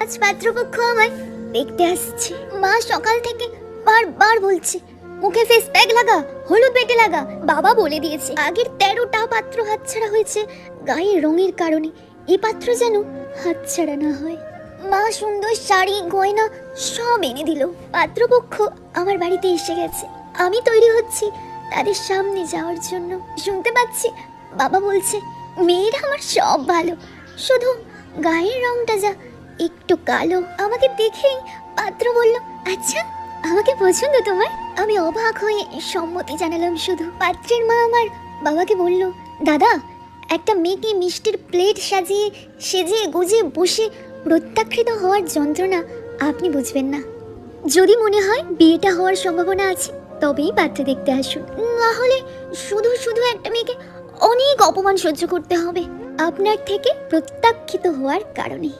আজ পাত্রপক্ষ আমায় দেখতে আসছে। মা সকাল থেকে বারবার বলছে মুখে ফেস প্যাক লাগা, হলুদ বেটে লাগা। বাবা বলে দিয়েছে আগের 13টা পাত্র হাতছাড়া হয়েছে গায়ের রঙের কারণে, এই পাত্র যেন হাতছাড়া না হয়। মা সুন্দর শাড়ি গয়না সব এনে দিল। পাত্রপক্ষ আমার বাড়িতে এসে গেছে, আমি তৈরি হচ্ছি তাদের সামনে যাওয়ার জন্য। শুনতে পাচ্ছি বাবা বলছে মেয়েরা আমার সব ভালো, শুধু গায়ের রংটা যা একটু কালো। আমাকে দেখেই পাত্র বলল, আচ্ছা আমাকে পছন্দ তোমার? আমি অবাক হয়ে সম্মতি জানালাম শুধু। পাত্রের মা আমার বাবাকে বলল, দাদা একটা মেয়েকে মিষ্টির প্লেট সাজিয়ে সেজে গুজে বসে প্রত্যাখ্যিত হওয়ার যন্ত্রণা আপনি বুঝবেন না। যদি মনে হয় বিয়েটা হওয়ার সম্ভাবনা আছে তবেই পাত্র দেখতে আসুন, না হলে শুধু শুধু একটা মেয়েকে অনেক অপমান সহ্য করতে হবে আপনার থেকে প্রত্যাখ্যিত হওয়ার কারণে।